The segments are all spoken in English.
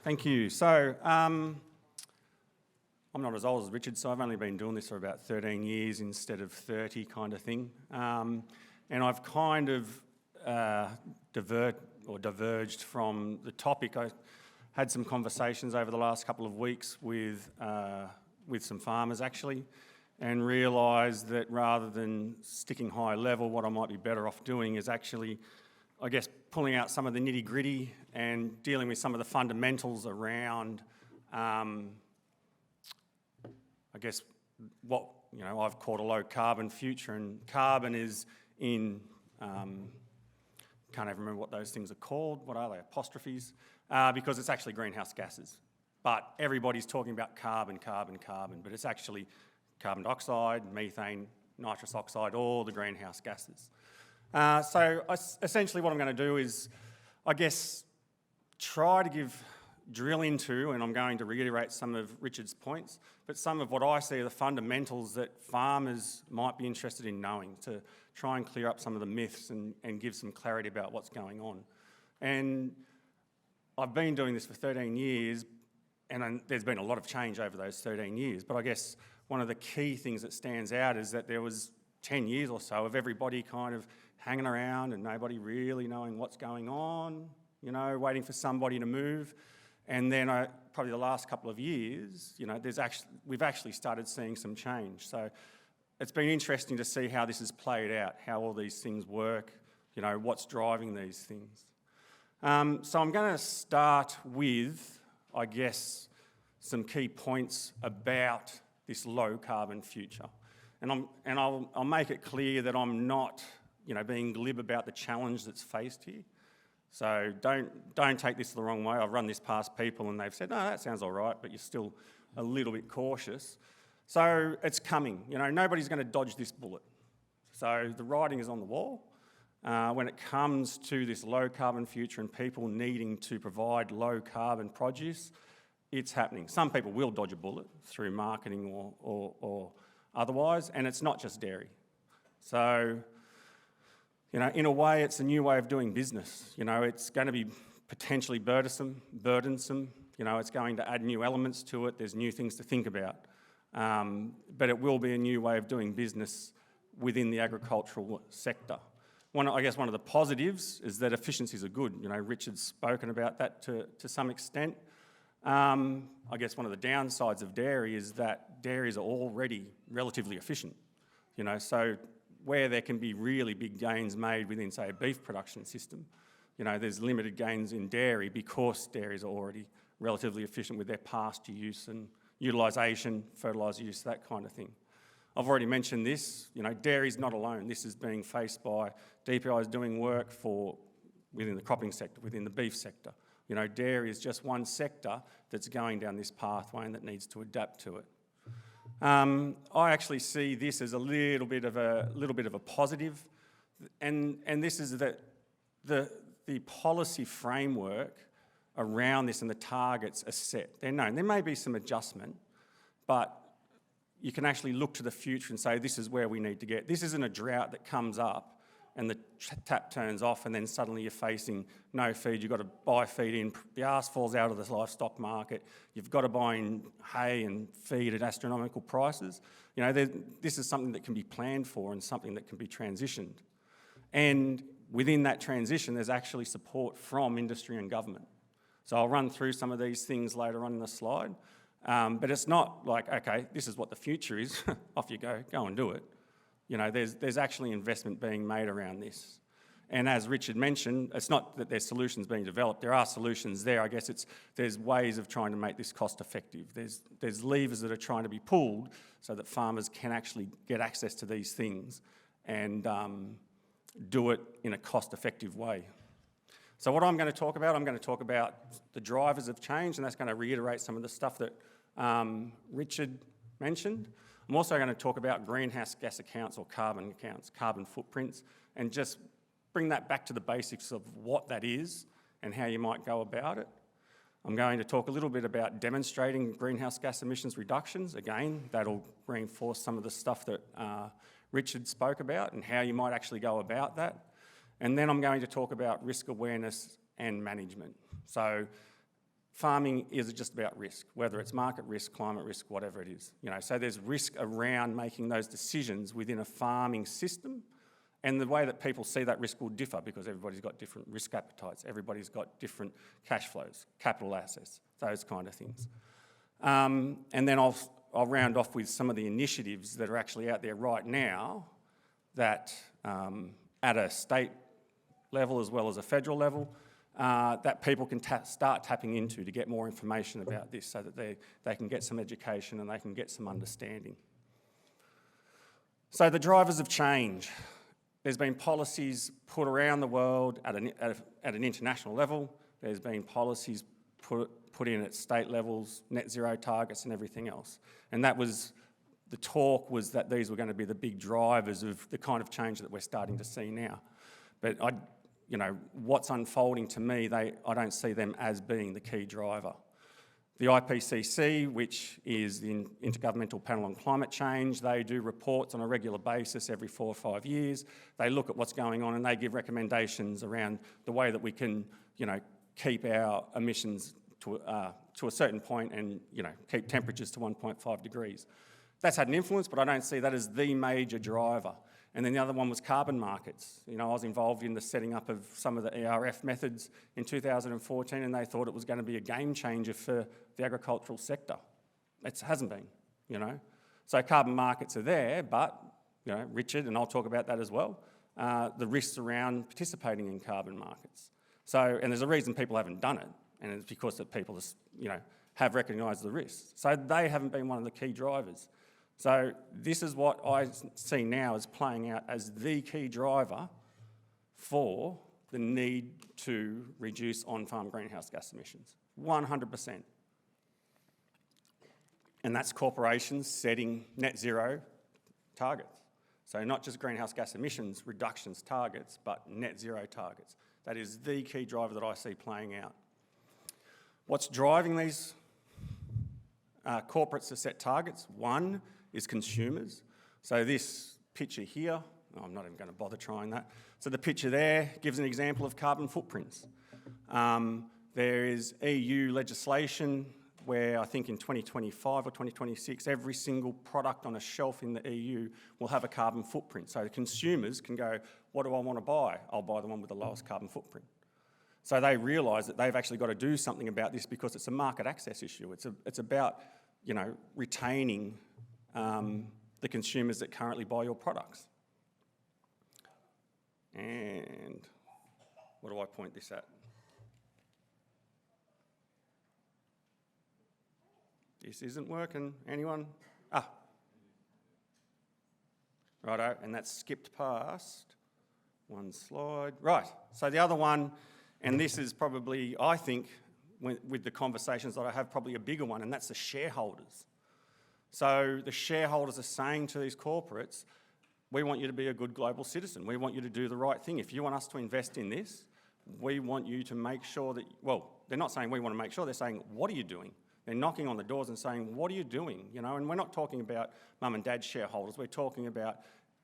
Thank you. So, I'm not as old as Richard, so I've only been doing this for about 13 years instead of 30 kind of thing. And I've kind of diverged from the topic. I had some conversations over the last couple of weeks with some farmers actually, and realised that rather than sticking high level, what I might be better off doing is actually, I guess, pulling out some of the nitty gritty and dealing with some of the fundamentals around, I guess, what I've called a low carbon future. And carbon is in, can't even remember what those things are called. What are they? Apostrophes, because it's actually greenhouse gases. But everybody's talking about carbon, but it's actually carbon dioxide, methane, nitrous oxide, all the greenhouse gases. So essentially what I'm going to do is, I guess, try to drill into, and I'm going to reiterate some of Richard's points, but some of what I see are the fundamentals that farmers might be interested in knowing to try and clear up some of the myths and give some clarity about what's going on. And I've been doing this for 13 years, and there's been a lot of change over those 13 years, but I guess one of the key things that stands out is that there was 10 years or so of everybody kind of hanging around and nobody really knowing what's going on, waiting for somebody to move. And then probably the last couple of years, we've actually started seeing some change. So it's been interesting to see how this has played out, how all these things work, what's driving these things. So I'm going to start with, I guess, some key points about this low carbon future. And I'll make it clear that I'm not, being glib about the challenge that's faced here. So don't take this the wrong way. I've run this past people and they've said, no, that sounds all right, but you're still a little bit cautious. So it's coming. Nobody's going to dodge this bullet. So the writing is on the wall. When it comes to this low carbon future and people needing to provide low carbon produce, it's happening. Some people will dodge a bullet through marketing or otherwise, and it's not just dairy. So, in a way, it's a new way of doing business. It's going to be potentially burdensome. It's going to add new elements to it. There's new things to think about. But it will be a new way of doing business within the agricultural sector. I guess one of the positives is that efficiencies are good. Richard's spoken about that to some extent. I guess one of the downsides of dairy is that dairies are already relatively efficient. So where there can be really big gains made within, say, a beef production system, there's limited gains in dairy because dairies are already relatively efficient with their pasture use and utilisation, fertiliser use, that kind of thing. I've already mentioned this, dairy's not alone. This is being faced by DPIs doing work within the cropping sector, within the beef sector. Dairy is just one sector that's going down this pathway and that needs to adapt to it. I actually see this as a little bit of a positive, and this is that the policy framework around this and the targets are set. They're known. There may be some adjustment, but you can actually look to the future and say this is where we need to get. This isn't a drought that comes up and the tap turns off and then suddenly you're facing no feed, you've got to buy feed in, the arse falls out of the livestock market, you've got to buy in hay and feed at astronomical prices. This is something that can be planned for and something that can be transitioned. And within that transition, there's actually support from industry and government. So I'll run through some of these things later on in the slide. But it's not like, okay, this is what the future is, off you go and do it. There's actually investment being made around this. And as Richard mentioned, it's not that there's solutions being developed. There are solutions there. I guess there's ways of trying to make this cost effective. There's levers that are trying to be pulled so that farmers can actually get access to these things and do it in a cost effective way. So what I'm going to talk about the drivers of change, and that's going to reiterate some of the stuff that Richard mentioned. I'm also going to talk about greenhouse gas accounts or carbon accounts, carbon footprints, and just bring that back to the basics of what that is and how you might go about it. I'm going to talk a little bit about demonstrating greenhouse gas emissions reductions. Again, that'll reinforce some of the stuff that Richard spoke about and how you might actually go about that. And then I'm going to talk about risk awareness and management. So farming is just about risk, whether it's market risk, climate risk, whatever it is. So there's risk around making those decisions within a farming system, and the way that people see that risk will differ because everybody's got different risk appetites, everybody's got different cash flows, capital assets, those kind of things. And then I'll round off with some of the initiatives that are actually out there right now that at a state level as well as a federal level, that people can start tapping into to get more information about this so that they can get some education and they can get some understanding. So the drivers of change. There's been policies put around the world at an international level. There's been policies put in at state levels, net zero targets and everything else. And that was, the talk was that these were going to be the big drivers of the kind of change that we're starting to see now. But what's unfolding to me, I don't see them as being the key driver. The IPCC, which is the Intergovernmental Panel on Climate Change, they do reports on a regular basis every 4 or 5 years. They look at what's going on and they give recommendations around the way that we can, keep our emissions to a certain point and, keep temperatures to 1.5 degrees. That's had an influence, but I don't see that as the major driver. And then the other one was carbon markets. I was involved in the setting up of some of the DRF methods in 2014, and they thought it was going to be a game changer for the agricultural sector. It hasn't been, So carbon markets are there, but, Richard, and I'll talk about that as well, the risks around participating in carbon markets. So, and there's a reason people haven't done it, and it's because that people just, have recognised the risks. So they haven't been one of the key drivers. So this is what I see now as playing out as the key driver for the need to reduce on-farm greenhouse gas emissions, 100%. And that's corporations setting net zero targets. So not just greenhouse gas emissions reductions targets, but net zero targets. That is the key driver that I see playing out. What's driving these corporates to set targets? One is consumers. So this picture here, I'm not even going to bother trying that. So the picture there gives an example of carbon footprints. There is EU legislation where I think in 2025 or 2026, every single product on a shelf in the EU will have a carbon footprint. So the consumers can go, what do I want to buy? I'll buy the one with the lowest carbon footprint. So they realise that they've actually got to do something about this because it's a market access issue. It's about, retaining the consumers that currently buy your products. And what do I point this at? This isn't working. Anyone? Righto, and that's skipped past one slide. Right, so the other one, and this is probably, I think, with the conversations that I have, probably a bigger one, and that's the shareholders. So the shareholders are saying to these corporates, we want you to be a good global citizen. We want you to do the right thing. If you want us to invest in this, we want you to make sure that, well, they're not saying we want to make sure, they're saying, what are you doing? They're knocking on the doors and saying, what are you doing? And we're not talking about mum and dad shareholders, we're talking about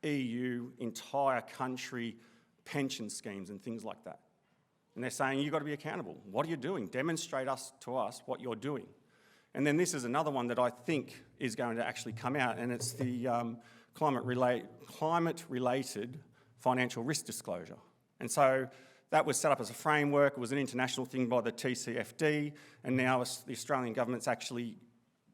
EU, entire country pension schemes and things like that. And they're saying, you've got to be accountable. What are you doing? Demonstrate to us what you're doing. And then this is another one that I think is going to actually come out, and it's the climate-related financial risk disclosure. And so that was set up as a framework. It was an international thing by the TCFD, and now the Australian government's actually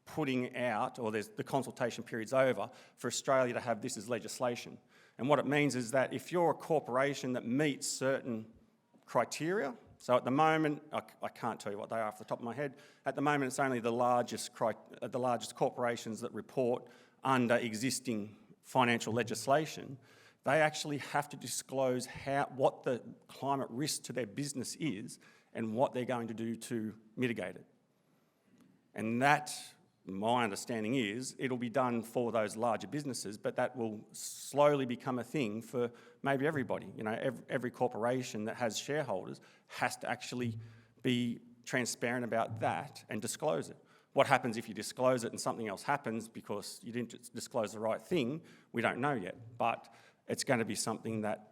putting out, or the consultation period's over, for Australia to have this as legislation. And what it means is that if you're a corporation that meets certain criteria, so at the moment, I can't tell you what they are off the top of my head, at the moment it's only the largest corporations that report under existing financial legislation, they actually have to disclose what the climate risk to their business is and what they're going to do to mitigate it. And that, my understanding is, it'll be done for those larger businesses, but that will slowly become a thing for maybe everybody. Every corporation that has shareholders has to actually be transparent about that and disclose it. What happens if you disclose it and something else happens because you didn't disclose the right thing? We don't know yet, but it's going to be something that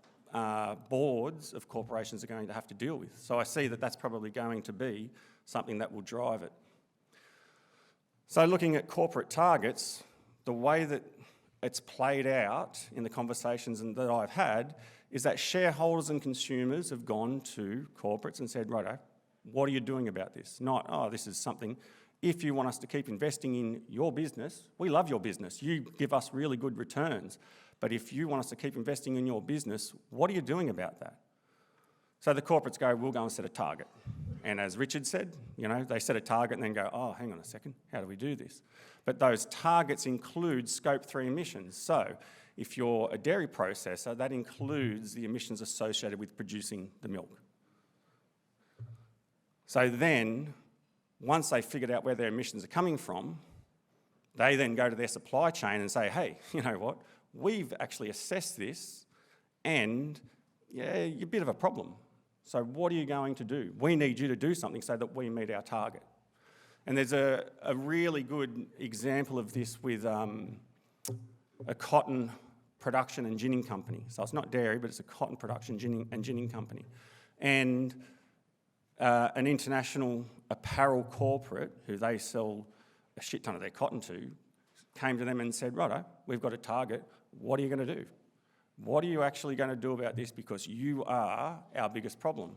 boards of corporations are going to have to deal with. So I see that that's probably going to be something that will drive it. So looking at corporate targets, the way that it's played out in the conversations that I've had is that shareholders and consumers have gone to corporates and said, righto, what are you doing about this? Not, oh, this is something, if you want us to keep investing in your business, we love your business, you give us really good returns, but if you want us to keep investing in your business, what are you doing about that? So the corporates go, we'll go and set a target. And as Richard said, you know, they set a target and then go, oh, hang on a second, how do we do this? But those targets include Scope 3 emissions. So if you're a dairy processor, that includes the emissions associated with producing the milk. So then, once they figured out where their emissions are coming from, they then go to their supply chain and say, hey, you know what, we've actually assessed this and yeah, you're a bit of a problem. So what are you going to do? We need you to do something so that we meet our target. And there's a really good example of this with a cotton production and ginning company. So it's not dairy, but it's a cotton production and ginning company. And an international apparel corporate, who they sell a shit ton of their cotton to, came to them and said, righto, we've got a target, what are you going to do? What are you actually going to do about this? Because you are our biggest problem.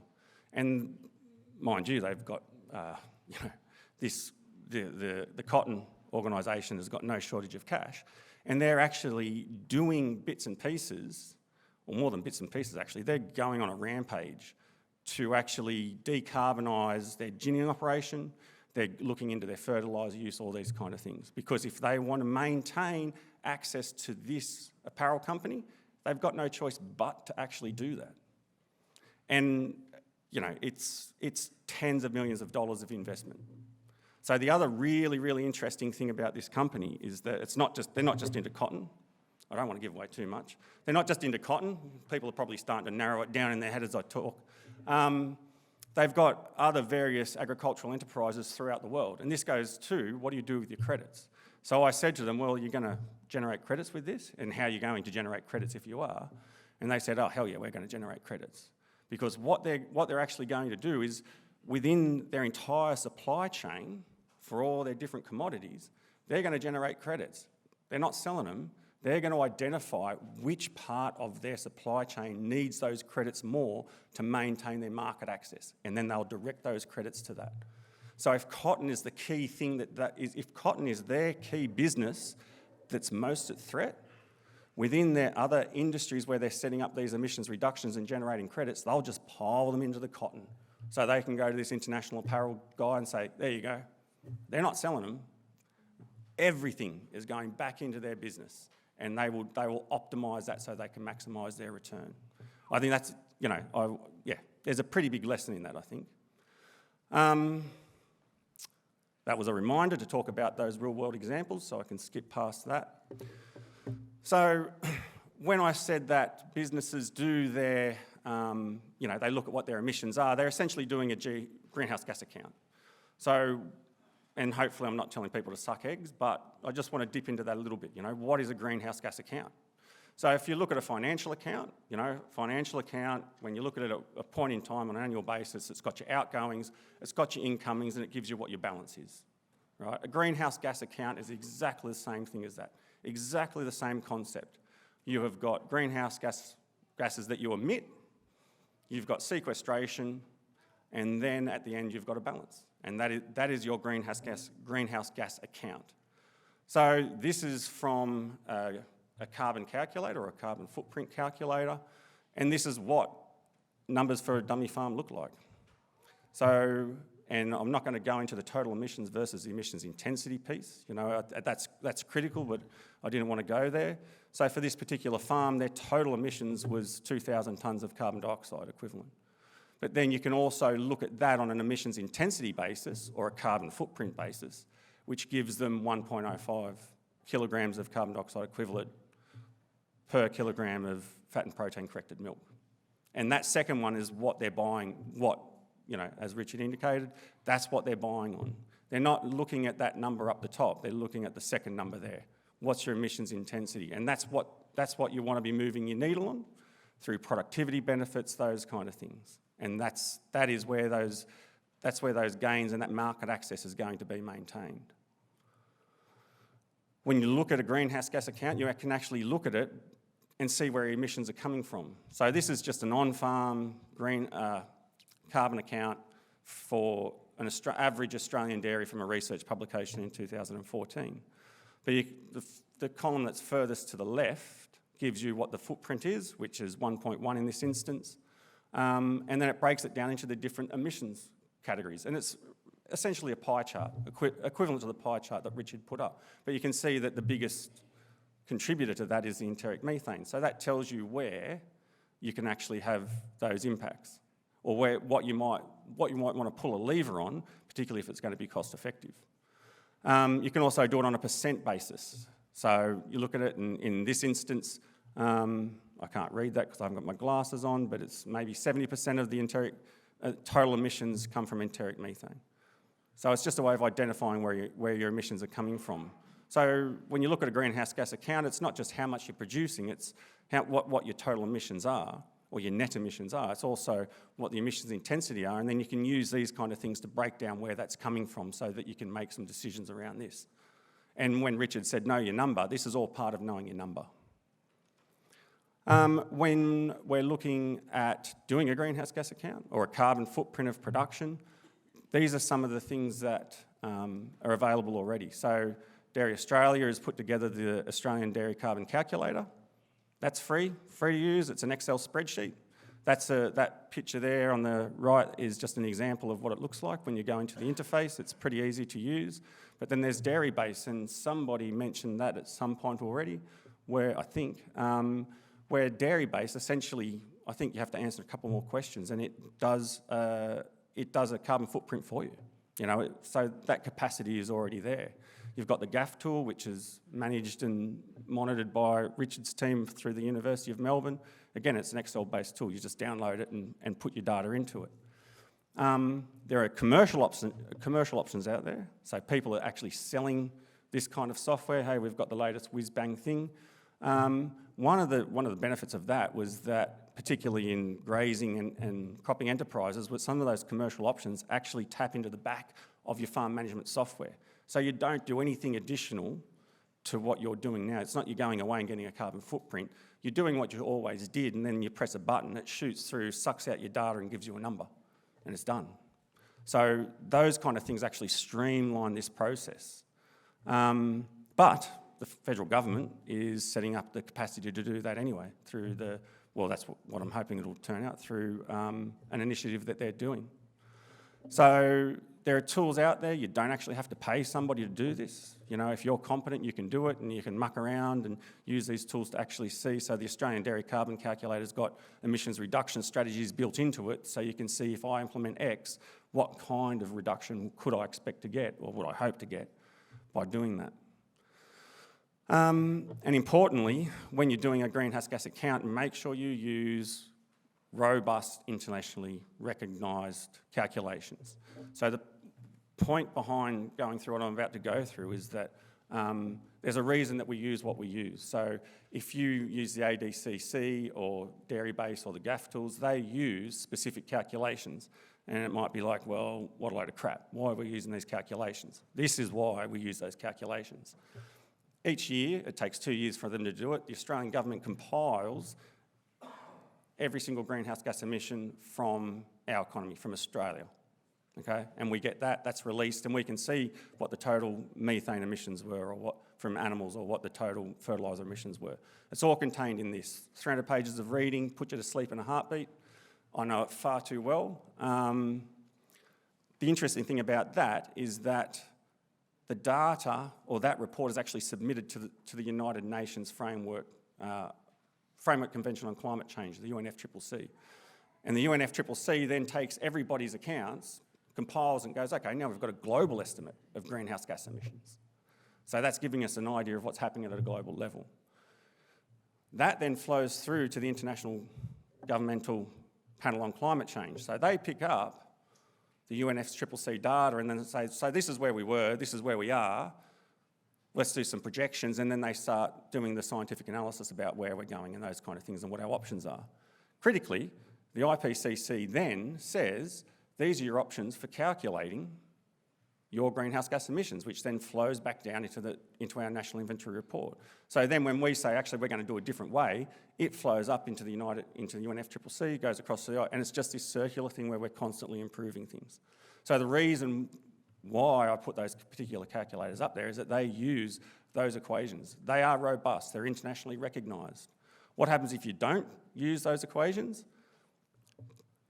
And mind you, they've got, you know, the cotton organisation has got no shortage of cash. And they're actually doing bits and pieces, or more than bits and pieces actually, they're going on a rampage to actually decarbonise their ginning operation. They're looking into their fertiliser use, all these kind of things. Because if they want to maintain access to this apparel company, they've got no choice but to actually do that. And, you know, it's tens of millions of dollars of investment. So the other really, really interesting thing about this company is that they're not just into cotton. I don't want to give away too much. They're not just into cotton. People are probably starting to narrow it down in their head as I talk. They've got other various agricultural enterprises throughout the world. And this goes to, what do you do with your credits? So I said to them, well, you're going to generate credits with this? And how are you going to generate credits if you are? And they said, oh, hell yeah, we're going to generate credits. Because what they're actually going to do is, within their entire supply chain, for all their different commodities, they're going to generate credits. They're not selling them. They're going to identify which part of their supply chain needs those credits more to maintain their market access. And then they'll direct those credits to that. So if cotton is the key thing if cotton is their key business that's most at threat, within their other industries where they're setting up these emissions reductions and generating credits, they'll just pile them into the cotton. So they can go to this international apparel guy and say, there you go. They're not selling them. Everything is going back into their business, and they will optimise that so they can maximise their return. I think that's, you know, there's a pretty big lesson in that, I think. That was a reminder to talk about those real-world examples, so I can skip past that. So when I said that businesses do their, you know, they look at what their emissions are, they're essentially doing a greenhouse gas account. So, and hopefully I'm not telling people to suck eggs, but I just want to dip into that a little bit. You know, what is a greenhouse gas account? So if you look at a financial account, you know, when you look at it at a point in time on an annual basis, it's got your outgoings, it's got your incomings, and it gives you what your balance is, right? A greenhouse gas account is exactly the same thing as that, exactly the same concept. You have got greenhouse gases that you emit, you've got sequestration, and then at the end you've got a balance. And that is your greenhouse gas account. So this is from a carbon calculator or a carbon footprint calculator, and this is what numbers for a dummy farm look like. So, and I'm not going to go into the total emissions versus the emissions intensity piece. You know, that's critical, but I didn't want to go there. So for this particular farm, their total emissions was 2,000 tonnes of carbon dioxide equivalent. But then you can also look at that on an emissions intensity basis or a carbon footprint basis, which gives them 1.05 kilograms of carbon dioxide equivalent per kilogram of fat and protein corrected milk. And that second one is what they're buying, you know, as Richard indicated, that's what they're buying on. They're not looking at that number up the top, they're looking at the second number there. What's your emissions intensity? And that's what you want to be moving your needle on through productivity benefits, those kind of things. And that is where those That's where those gains and that market access is going to be maintained. When you look at a greenhouse gas account, you can actually look at it and see where emissions are coming from. So this is just an on-farm green carbon account for an average Australian dairy from a research publication in 2014. But the column that's furthest to the left gives you what the footprint is, which is 1.1 in this instance, and then it breaks it down into the different emissions categories. And it's essentially a pie chart, equivalent to the pie chart that Richard put up. But you can see that the biggest contributor to that is the enteric methane. So that tells you where you can actually have those impacts, or what you might want to pull a lever on, particularly if it's going to be cost effective. You can also do it on a percent basis. So you look at it in this instance, I can't read that because I haven't got my glasses on, but it's maybe 70% of the enteric total emissions come from enteric methane. So it's just a way of identifying where your emissions are coming from. So when you look at a greenhouse gas account, it's not just how much you're producing, it's what your total emissions are, or your net emissions are. It's also what the emissions intensity are, and then you can use these kind of things to break down where that's coming from so that you can make some decisions around this. And when Richard said know your number, this is all part of knowing your number. When we're looking at doing a greenhouse gas account or a carbon footprint of production, these are some of the things that are available already. So Dairy Australia has put together the Australian Dairy Carbon Calculator. That's free to use. It's an Excel spreadsheet. That picture there on the right is just an example of what it looks like when you go into the interface. It's pretty easy to use. But then there's Dairy Base, and somebody mentioned that at some point already, where I think, where Dairy Base essentially, I think you have to answer a couple more questions, and it does a carbon footprint for you. So that capacity is already there. You've got the GAF tool, which is managed and monitored by Richard's team through the University of Melbourne. Again, it's an Excel-based tool. You just download it and put your data into it. There are commercial options out there. So people are actually selling this kind of software. Hey, we've got the latest whiz-bang thing. One of the benefits of that was that, particularly in grazing and cropping enterprises, was some of those commercial options actually tap into the back of your farm management software. So you don't do anything additional to what you're doing now. It's not you're going away and getting a carbon footprint. You're doing what you always did, and then you press a button, it shoots through, sucks out your data and gives you a number, and it's done. So those kind of things actually streamline this process. But the federal government is setting up the capacity to do that anyway through that's what I'm hoping it'll turn out through an initiative that they're doing. So there are tools out there. You don't actually have to pay somebody to do this. If you're competent, you can do it, and you can muck around and use these tools to actually see. So the Australian Dairy Carbon Calculator's got emissions reduction strategies built into it, so you can see if I implement X, what kind of reduction could I expect to get, or would I hope to get by doing that. And importantly, when you're doing a greenhouse gas account, make sure you use robust, internationally recognised calculations. So the point behind going through what I'm about to go through is that there's a reason that we use what we use. So if you use the ADCC or Dairy Base or the GAF tools, they use specific calculations. And it might be like, well, what a load of crap. Why are we using these calculations? This is why we use those calculations. Each year, it takes 2 years for them to do it. The Australian government compiles every single greenhouse gas emission from our economy, from Australia, okay? And we get that's released, and we can see what the total methane emissions were, or what from animals, or what the total fertiliser emissions were. It's all contained in this. 300 pages of reading, put you to sleep in a heartbeat. I know it far too well. The interesting thing about that is that the data, or that report, is actually submitted to the United Nations Framework Convention on Climate Change, the UNFCCC. And the UNFCCC then takes everybody's accounts, compiles and goes, okay, now we've got a global estimate of greenhouse gas emissions. So that's giving us an idea of what's happening at a global level. That then flows through to the International Governmental Panel on Climate Change. So they pick up the UNFCCC data and then say, so this is where we were, this is where we are, let's do some projections, and then they start doing the scientific analysis about where we're going and those kind of things and what our options are. Critically, the IPCC then says these are your options for calculating your greenhouse gas emissions, which then flows back down into our national inventory report. So then when we say, actually, we're going to do it a different way, it flows up into the UNFCCC, goes across the, and it's just this circular thing where we're constantly improving things. So the reason why I put those particular calculators up there is that they use those equations. They are robust, they're internationally recognised. What happens if you don't use those equations?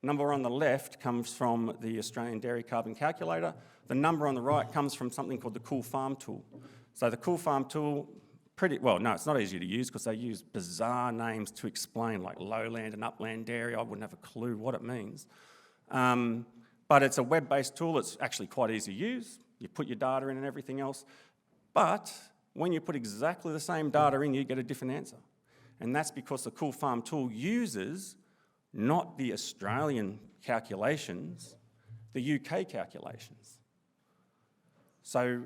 Number on the left comes from the Australian Dairy Carbon Calculator. The number on the right comes from something called the Cool Farm Tool. So the Cool Farm Tool, it's not easy to use because they use bizarre names to explain, like lowland and upland dairy. I wouldn't have a clue what it means. But it's a web-based tool. It's actually quite easy to use. You put your data in and everything else. But when you put exactly the same data in, you get a different answer. And that's because the Cool Farm Tool uses not the Australian calculations, the UK calculations. So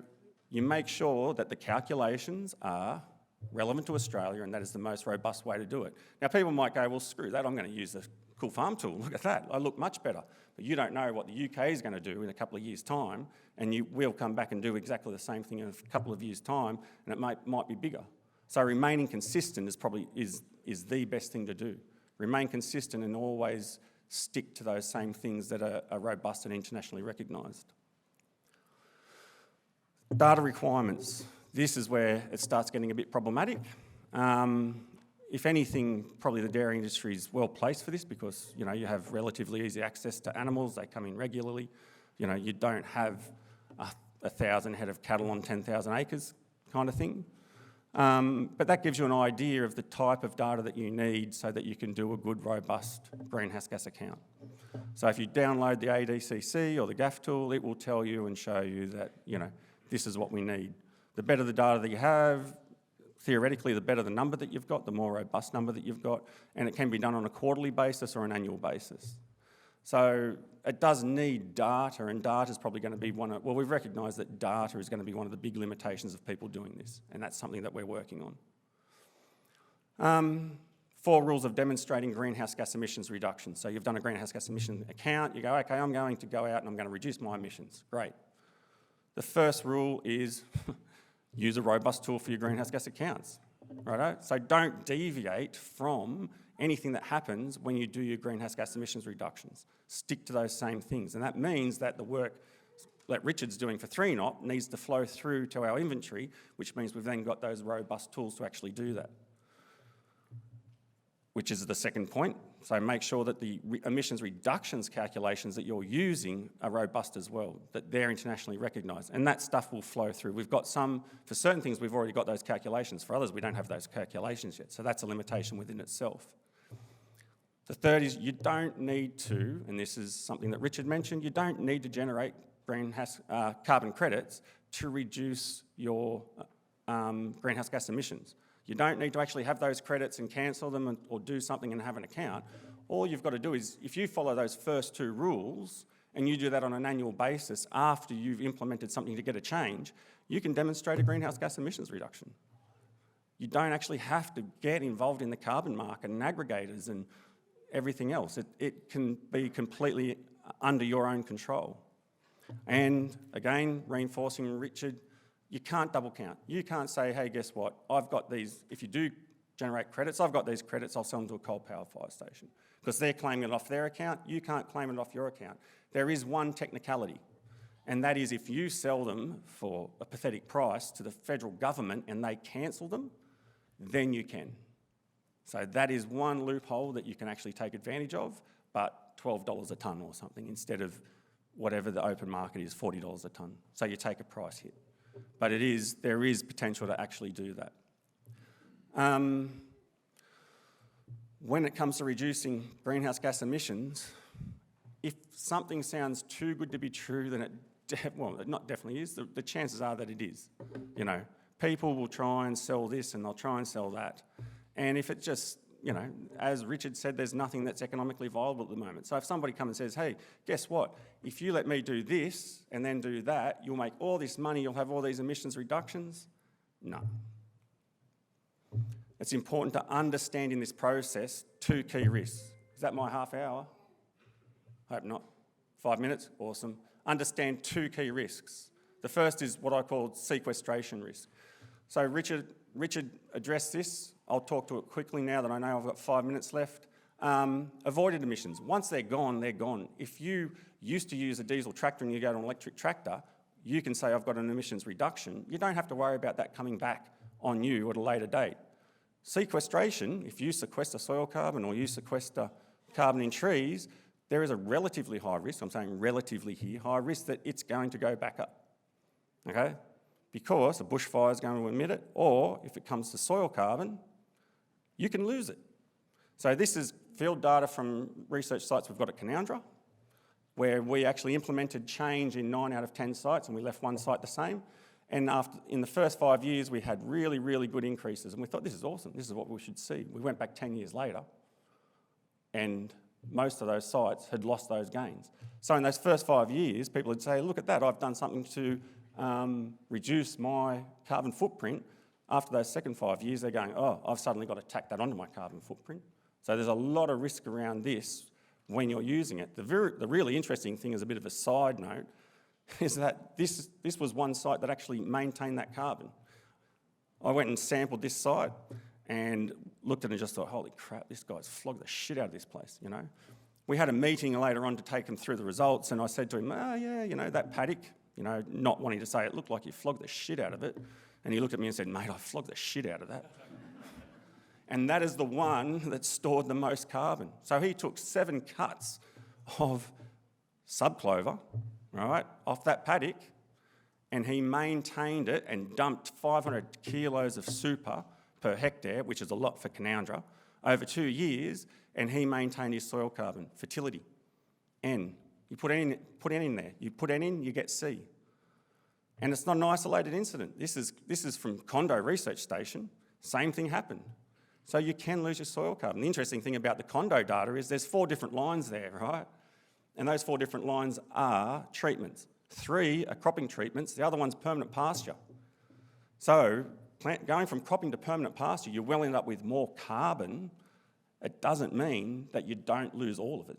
you make sure that the calculations are relevant to Australia, and that is the most robust way to do it. Now, people might go, well, screw that, I'm going to use the Cool Farm Tool. Look at that, I look much better. But you don't know what the UK is going to do in a couple of years' time, and you will come back and do exactly the same thing in a couple of years' time, and it might be bigger. So remaining consistent is the best thing to do. Remain consistent and always stick to those same things that are robust and internationally recognised. Data requirements. This is where it starts getting a bit problematic. If anything, probably the dairy industry is well placed for this because you have relatively easy access to animals. They come in regularly. You don't have 1,000 head of cattle on 10,000 acres kind of thing. But that gives you an idea of the type of data that you need so that you can do a good, robust greenhouse gas account. So if you download the ADCC or the GAF tool, it will tell you and show you that, this is what we need. The better the data that you have, theoretically, the better the number that you've got, the more robust number that you've got, and it can be done on a quarterly basis or an annual basis. So it does need data, and data is probably going to be we've recognised that data is going to be one of the big limitations of people doing this, and that's something that we're working on. 4 rules of demonstrating greenhouse gas emissions reduction. So you've done a greenhouse gas emission account, you go, okay, I'm going to go out and I'm going to reduce my emissions. Great. The first rule is use a robust tool for your greenhouse gas accounts, righto? So don't deviate from anything that happens when you do your greenhouse gas emissions reductions. Stick to those same things. And that means that the work that Richard's doing for 3-NOP needs to flow through to our inventory, which means we've then got those robust tools to actually do that, which is the second point. So make sure that the emissions reductions calculations that you're using are robust as well, that they're internationally recognised. And that stuff will flow through. We've got some, for certain things, we've already got those calculations. For others, we don't have those calculations yet. So that's a limitation within itself. The third is you don't need to, and this is something that Richard mentioned, you don't need to generate greenhouse carbon credits to reduce your greenhouse gas emissions. You don't need to actually have those credits and cancel them or do something and have an account. All you've got to do is, if you follow those first 2 rules and you do that on an annual basis after you've implemented something to get a change, you can demonstrate a greenhouse gas emissions reduction. You don't actually have to get involved in the carbon market and aggregators and everything else. It can be completely under your own control. And again, reinforcing Richard, you can't double count. You can't say, hey, guess what? I've got these, if you do generate credits, I've got these credits, I'll sell them to a coal-powered fire station. Because they're claiming it off their account, you can't claim it off your account. There is one technicality, and that is if you sell them for a pathetic price to the federal government and they cancel them, then you can. So that is one loophole that you can actually take advantage of, but $12 a tonne or something instead of whatever the open market is, $40 a tonne. So you take a price hit. But there is potential to actually do that. When it comes to reducing greenhouse gas emissions, if something sounds too good to be true, then it not definitely is. The chances are that it is. People will try and sell this and they'll try and sell that. And if it just, as Richard said, there's nothing that's economically viable at the moment. So if somebody comes and says, hey, guess what? If you let me do this and then do that, you'll make all this money, you'll have all these emissions reductions. No. It's important to understand in this process 2 key risks. Is that my half hour? Hope not. 5 minutes, awesome. Understand 2 key risks. The first is what I call sequestration risk. So Richard addressed this. I'll talk to it quickly now that I know I've got 5 minutes left. Avoided emissions. Once they're gone, they're gone. If you used to use a diesel tractor and you go to an electric tractor, you can say, I've got an emissions reduction. You don't have to worry about that coming back on you at a later date. Sequestration, if you sequester soil carbon or you sequester carbon in trees, there is a relatively high risk, I'm saying relatively here, high risk that it's going to go back up, okay? Because a bushfire is going to emit it, or if it comes to soil carbon, you can lose it. So this is field data from research sites we've got at Canoundra, where we actually implemented change in 9 out of 10 sites and we left 1 site the same. And in the first 5 years, we had really, really good increases. And we thought, this is awesome. This is what we should see. We went back 10 years later, and most of those sites had lost those gains. So in those first 5 years, people would say, look at that, I've done something to reduce my carbon footprint. After those second 5 years, they're going, oh, I've suddenly got to tack that onto my carbon footprint. So there's a lot of risk around this when you're using it. The really interesting thing, as a bit of a side note, is that this was one site that actually maintained that carbon. I went and sampled this site and looked at it and just thought, holy crap, this guy's flogged the shit out of this place, you know. We had a meeting later on to take him through the results, and I said to him, oh yeah, you know, that paddock, you know, not wanting to say it looked like you flogged the shit out of it. And he looked at me and said, mate, I flogged the shit out of that. And that is the one that stored the most carbon. So he took 7 cuts of subclover, right, off that paddock, and he maintained it and dumped 500 kilos of super per hectare, which is a lot for Canoundra, over 2 years, and he maintained his soil carbon, fertility, N. You put N in there. You put N in, you get C. And it's not an isolated incident. This is from Condo Research Station. Same thing happened. So you can lose your soil carbon. The interesting thing about the Condo data is there's 4 different lines there, right? And those 4 different lines are treatments. 3 are cropping treatments, the other one's permanent pasture. So going from cropping to permanent pasture, you will end up with more carbon. It doesn't mean that you don't lose all of it.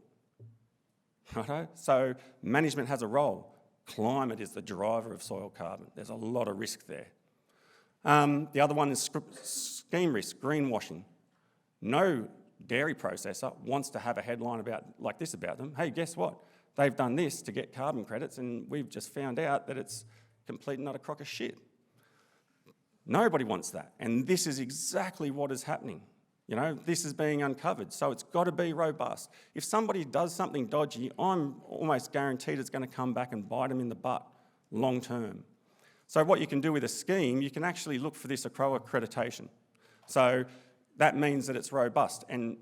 Right? So management has a role. Climate is the driver of soil carbon. There's a lot of risk there. The other one is scheme risk, greenwashing. No dairy processor wants to have a headline like this about them. Hey, guess what? They've done this to get carbon credits, and we've just found out that it's complete and utter crock of shit. Nobody wants that, and this is exactly what is happening. You know, this is being uncovered, so it's got to be robust. If somebody does something dodgy, I'm almost guaranteed it's going to come back and bite them in the butt long term. So what you can do with a scheme, you can actually look for this ACRO accreditation. So that means that it's robust, and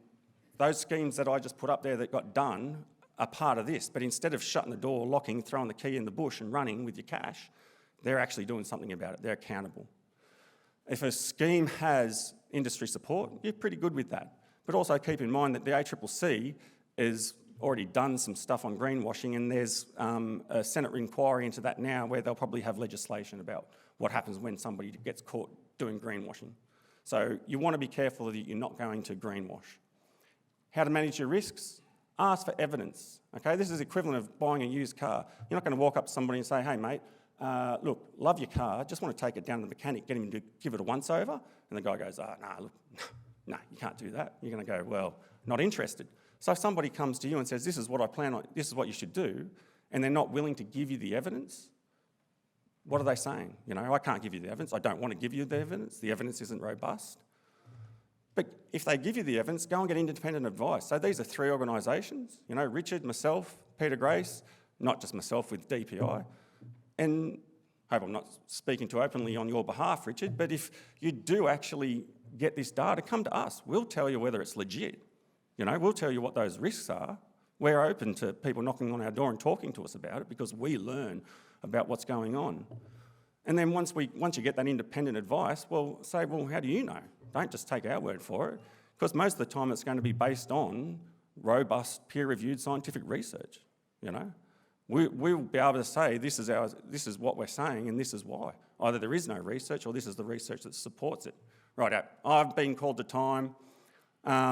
those schemes that I just put up there that got done are part of this, but instead of shutting the door, locking, throwing the key in the bush and running with your cash, they're actually doing something about it. They're accountable. If a scheme has industry support, you're pretty good with that. But also keep in mind that the ACCC has already done some stuff on greenwashing, and there's a Senate inquiry into that now where they'll probably have legislation about what happens when somebody gets caught doing greenwashing. So you want to be careful that you're not going to greenwash. How to manage your risks? Ask for evidence. Okay, this is equivalent of buying a used car. You're not going to walk up to somebody and say, hey mate, look, love your car, just want to take it down to the mechanic, get him to give it a once over, and the guy goes, no, you can't do that. You're going to go, well, not interested. So if somebody comes to you and says, this is what I plan on, this is what you should do, and they're not willing to give you the evidence, what are they saying? You know, I can't give you the evidence, I don't want to give you the evidence isn't robust. But if they give you the evidence, go and get independent advice. So these are 3 organisations, you know, Richard, myself, Peter Grace, not just myself with DPI, and I hope I'm not speaking too openly on your behalf, Richard, but if you do actually get this data, come to us. We'll tell you whether it's legit. You know, we'll tell you what those risks are. We're open to people knocking on our door and talking to us about it because we learn about what's going on. And then once you get that independent advice, well, say, well, how do you know? Don't just take our word for it, because most of the time it's going to be based on robust, peer-reviewed scientific research, you know. We'll be able to say this is what we're saying and this is why. Either there is no research or this is the research that supports it. Right, I've been called to time. I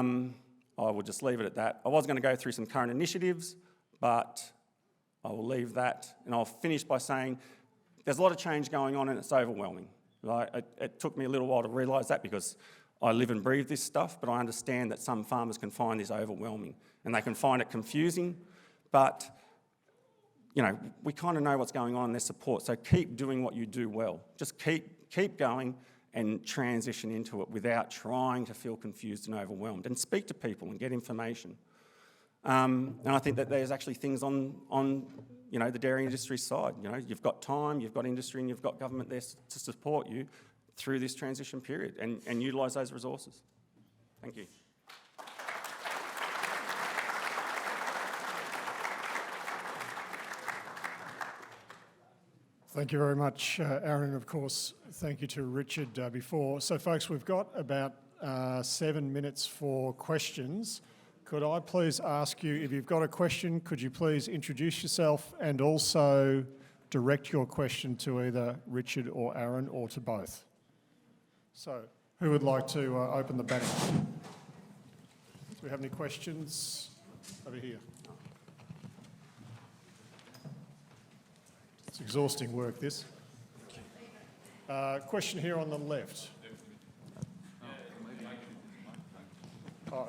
will just leave it at that. I was going to go through some current initiatives, but I will leave that, and I'll finish by saying there's a lot of change going on and it's overwhelming. It took me a little while to realise that because I live and breathe this stuff, but I understand that some farmers can find this overwhelming and they can find it confusing, but we kind of know what's going on in their support, so keep doing what you do well. Just keep going and transition into it without trying to feel confused and overwhelmed, and speak to people and get information. And I think that there's actually things on the dairy industry side. You've got time, you've got industry, and you've got government there to support you through this transition period and utilise those resources. Thank you. Thank you very much, Aaron. Of course, thank you to Richard before. So, folks, we've got about 7 minutes for questions. Could I please ask you, if you've got a question, could you please introduce yourself and also direct your question to either Richard or Aaron or to both? So, who would like to open the batting? Do we have any questions? Over here. It's exhausting work, this. Question here on the left. Oh.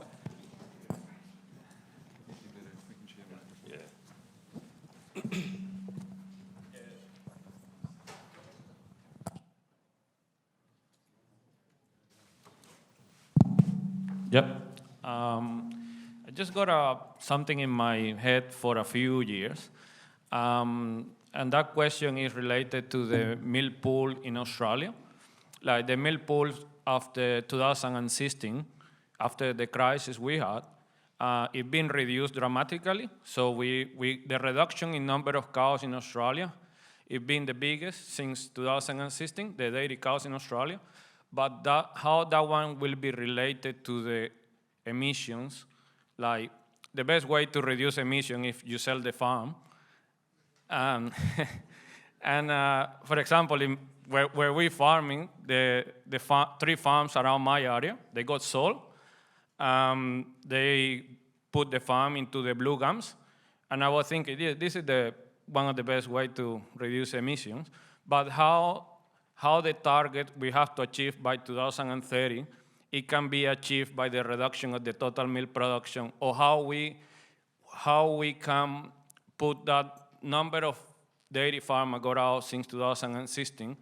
Yep. I just got something in my head for a few years. And that question is related to the milk pool in Australia. Like the milk pool after 2016, after the crisis we had, it's been reduced dramatically. So the reduction in number of cows in Australia, it's been the biggest since 2016, the dairy cows in Australia. But how that one will be related to the emissions, like the best way to reduce emission if you sell the farm. And for example, where we're farming, the 3 farms around my area, they got sold. They put the farm into the blue gums. And I was thinking, yeah, this is one of the best ways to reduce emissions. But how the target we have to achieve by 2030, it can be achieved by the reduction of the total milk production, or how we can put that number of dairy farmers got out since 2016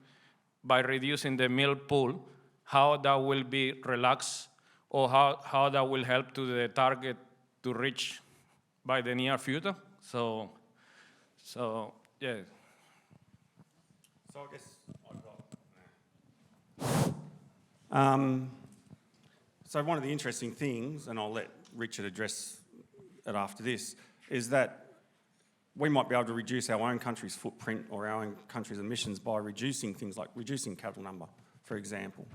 by reducing the milk pool, how that will be relaxed, or how that will help to the target to reach by the near future. So yeah. So I guess I've got... So one of the interesting things, and I'll let Richard address it after this, is that we might be able to reduce our own country's footprint or our own country's emissions by reducing things like reducing cattle number, for example.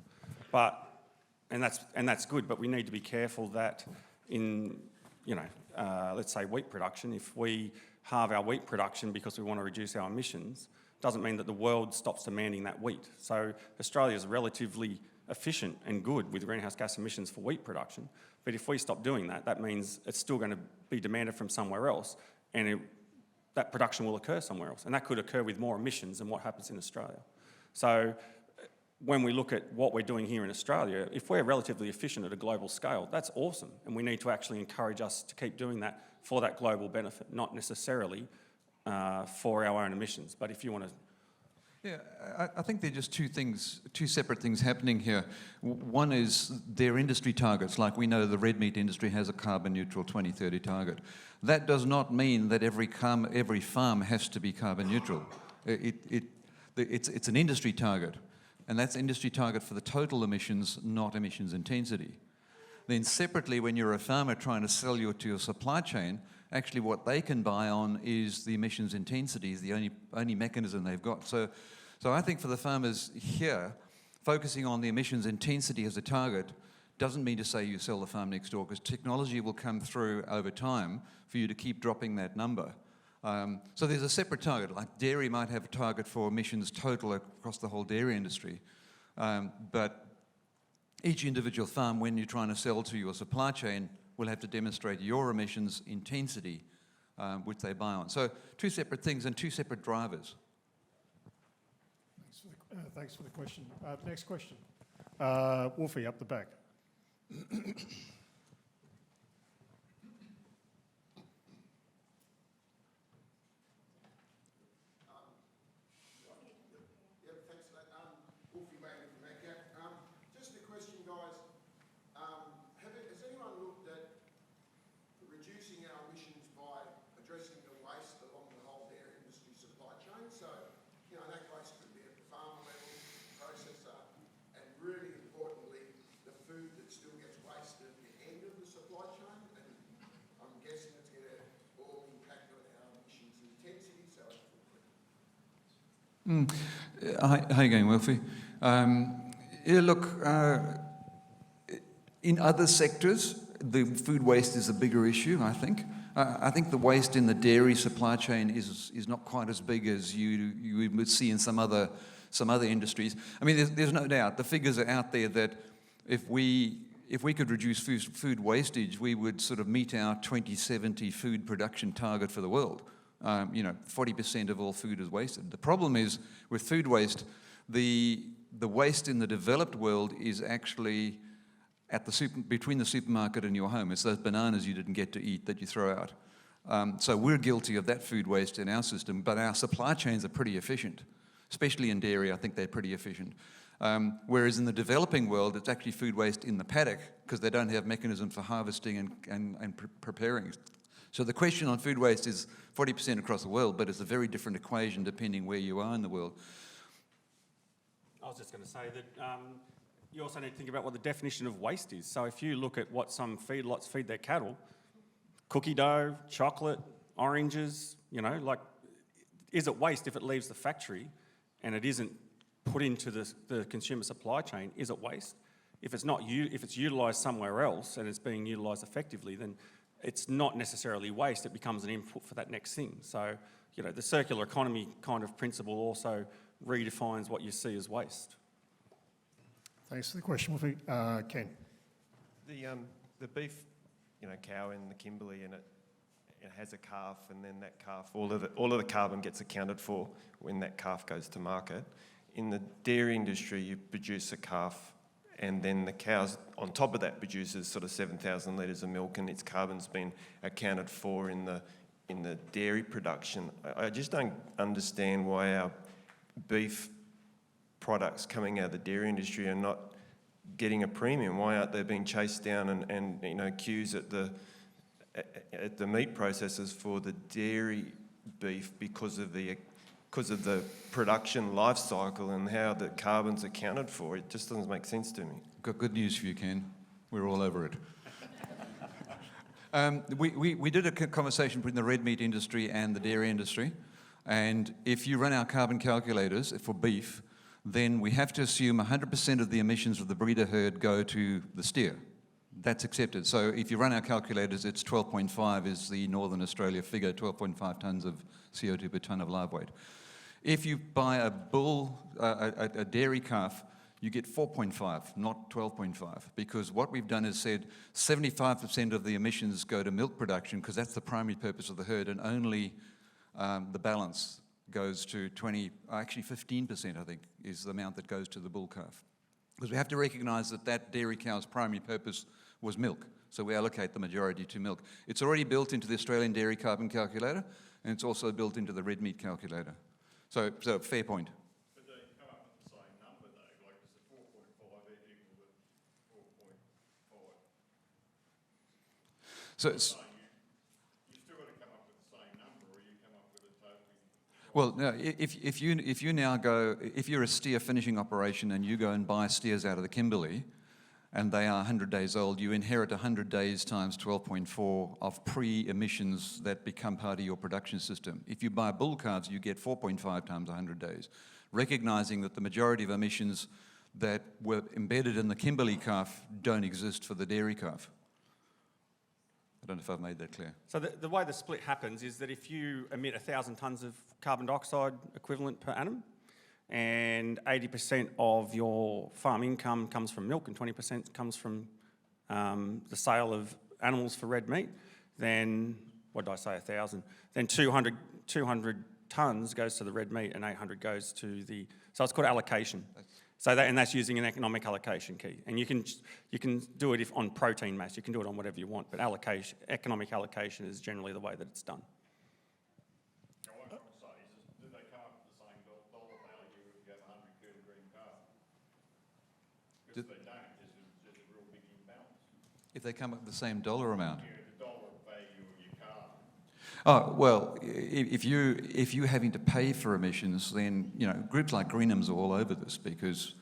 And that's good, but we need to be careful that in, let's say wheat production, if we halve our wheat production because we want to reduce our emissions, doesn't mean that the world stops demanding that wheat. So Australia is relatively efficient and good with greenhouse gas emissions for wheat production, but if we stop doing that, that means it's still going to be demanded from somewhere else, and that production will occur somewhere else, and that could occur with more emissions than what happens in Australia. So when we look at what we're doing here in Australia, if we're relatively efficient at a global scale, that's awesome, and we need to actually encourage us to keep doing that for that global benefit, not necessarily for our own emissions. But if you want to... Yeah, I think there are just two separate things happening here. One is their industry targets. Like we know the red meat industry has a carbon neutral 2030 target. That does not mean that every farm has to be carbon neutral. It's an industry target, and that's industry target for the total emissions, not emissions intensity. Then separately, when you're a farmer trying to sell to your supply chain, actually what they can buy on is the emissions intensity, is the only mechanism they've got. So I think for the farmers here, focusing on the emissions intensity as a target doesn't mean to say you sell the farm next door, because technology will come through over time for you to keep dropping that number. So there's a separate target. Like dairy might have a target for emissions total across the whole dairy industry. But each individual farm, when you're trying to sell to your supply chain, will have to demonstrate your emissions intensity which they buy on. So two separate things and two separate drivers. Thanks for the question. Next question. Wolfie, up the back. Just a question, guys. Has anyone looked at reducing our emissions by addressing the waste along the whole dairy industry supply chain? So, you know, that waste could be at the farm level, processor, and really importantly, the food that still gets wasted at the end of the supply chain. And I'm guessing it's going to all impact on our emissions intensity, so it's How are you going, Wilfie? Yeah, look, in other sectors, the food waste is a bigger issue, I think. I think the waste in the dairy supply chain is not quite as big as you would see in some other industries. I mean, there's no doubt. The figures are out there that if we could reduce food wastage, we would sort of meet our 2070 food production target for the world. 40% of all food is wasted. The problem is with food waste, the waste in the developed world is actually at between the supermarket and your home. It's those bananas you didn't get to eat that you throw out. So we're guilty of that food waste in our system, but our supply chains are pretty efficient, especially in dairy. I think they're pretty efficient. Whereas in the developing world, it's actually food waste in the paddock because they don't have mechanisms for harvesting and preparing. So the question on food waste is 40% across the world, but it's a very different equation depending where you are in the world. I was just going to say that you also need to think about what the definition of waste is. So if you look at what some feedlots feed their cattle, cookie dough, chocolate, oranges, is it waste if it leaves the factory and it isn't put into the consumer supply chain? Is it waste? If it's utilised somewhere else and it's being utilised effectively, then it's not necessarily waste. It becomes an input for that next thing. So, the circular economy kind of principle also redefines what you see as waste. Thanks for the question, Wolfie. Ken. The beef, cow in the Kimberley, and it has a calf, and then that calf, all of the carbon gets accounted for when that calf goes to market. In the dairy industry, you produce a calf, and then the cows on top of that produces sort of 7,000 litres of milk, and its carbon's been accounted for in the dairy production. I just don't understand why our beef products coming out of the dairy industry are not getting a premium. Why aren't they being chased down and queues at the meat processors for the dairy beef because of the production life cycle and how the carbon's accounted for? It just doesn't make sense to me. Got good news for you, Ken. We're all over it. We did a conversation between the red meat industry and the dairy industry, and if you run our carbon calculators for beef, then we have to assume 100% of the emissions of the breeder herd go to the steer. That's accepted. So if you run our calculators, it's 12.5 is the Northern Australia figure, 12.5 tonnes of CO2 per tonne of live weight. If you buy a bull, a dairy calf, you get 4.5, not 12.5, because what we've done is said 75% of the emissions go to milk production because that's the primary purpose of the herd, and only the balance goes to 15%, I think, is the amount that goes to the bull calf. Because we have to recognise that dairy cow's primary purpose was milk, so we allocate the majority to milk. It's already built into the Australian dairy carbon calculator, and it's also built into the red meat calculator. So fair point. But they come up with the same number though, like is the 4.5 equal to 4.5? So it's, you've still got to come up with the same number, or you come up with a totally... well, no, if you now go, if you're a steer finishing operation and you go and buy steers out of the Kimberley, and they are 100 days old, you inherit 100 days times 12.4 of pre-emissions that become part of your production system. If you buy bull calves, you get 4.5 times 100 days, recognising that the majority of emissions that were embedded in the Kimberley calf don't exist for the dairy calf. I don't know if I've made that clear. So the way the split happens is that if you emit 1,000 tonnes of carbon dioxide equivalent per annum, and 80% of your farm income comes from milk and 20% comes from the sale of animals for red meat, then what did I say, 1,000. Then 200 tonnes goes to the red meat and 800 goes to the, so it's called allocation. So that, and that's using an economic allocation key. And you can do it on protein mass, you can do it on whatever you want, but economic allocation is generally the way that it's done. Now, what I'm trying to say is, do they come up with the same dollar value if you have a 100 kilogram calf? Because if they don't, there's a real big imbalance. If they come up with the same dollar amount. Yeah, the dollar value of your calf. Oh, well, if you're having to pay for emissions, then, you know, groups like Greenham's are all over this because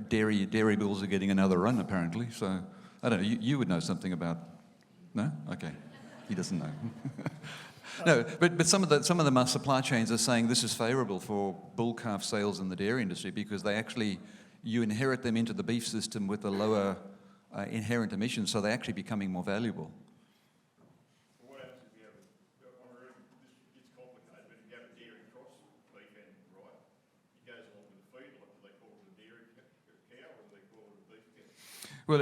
dairy bills are getting another run, apparently. So, I don't know, you would know something about... No? Okay. He doesn't know. No, but some of the supply chains are saying this is favourable for bull calf sales in the dairy industry because they actually, you inherit them into the beef system with a lower inherent emissions, so they're actually becoming more valuable. What happens if you have this gets complicated, but if you have a dairy cross, beef and right, it goes along with the feedlot. Do they call it a dairy cow or do they call it a beef cow? Well,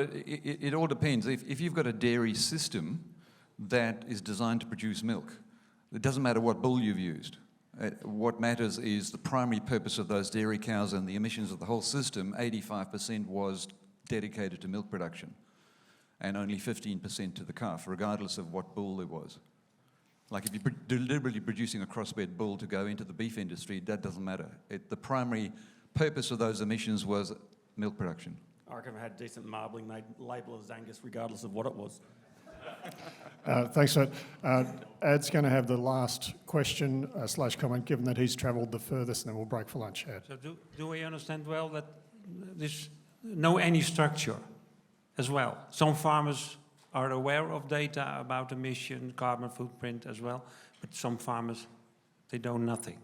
it all depends. If you've got a dairy system that is designed to produce milk, it doesn't matter what bull you've used. What matters is the primary purpose of those dairy cows and the emissions of the whole system, 85% was dedicated to milk production and only 15% to the calf, regardless of what bull there was. Like if you're deliberately producing a crossbred bull to go into the beef industry, that doesn't matter. The primary purpose of those emissions was milk production. I reckon if it had decent marbling, they'd label it as Angus regardless of what it was. Thanks for that. Ad's going to have the last question / comment, given that he's travelled the furthest, and then we'll break for lunch. Ad. So do I understand well that there's no any structure as well? Some farmers are aware of data about emission, carbon footprint as well, but some farmers, they know nothing.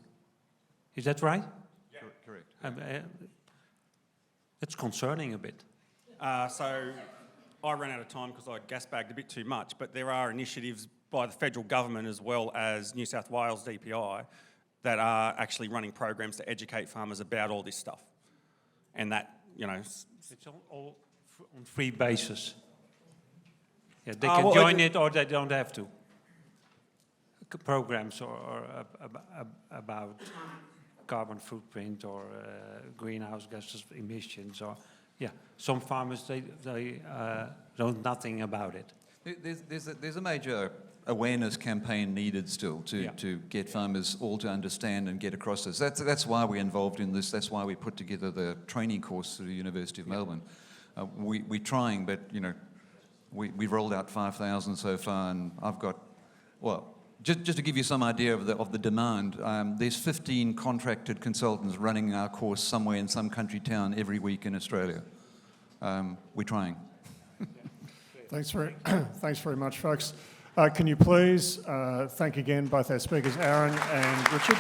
Is that right? Yeah. Correct. It's concerning a bit. So I ran out of time because I gas-bagged a bit too much, but there are initiatives by the federal government as well as New South Wales DPI that are actually running programs to educate farmers about all this stuff. And that, you know... It's all on free basis. Yeah, they well, can join it or they don't have to. Programs or about carbon footprint or greenhouse gases emissions or... Yeah, some farmers, they know nothing about it. There's a major awareness campaign needed still to get farmers all to understand and get across this. That's why we're involved in this. That's why we put together the training course through the University of Melbourne. We're trying, but, you know, we've rolled out 5,000 so far, and I've got, well, just to give you some idea of the demand, there's 15 contracted consultants running our course somewhere in some country town every week in Australia. We're trying. Thanks very much, folks. Can you please thank again both our speakers, Aaron and Richard.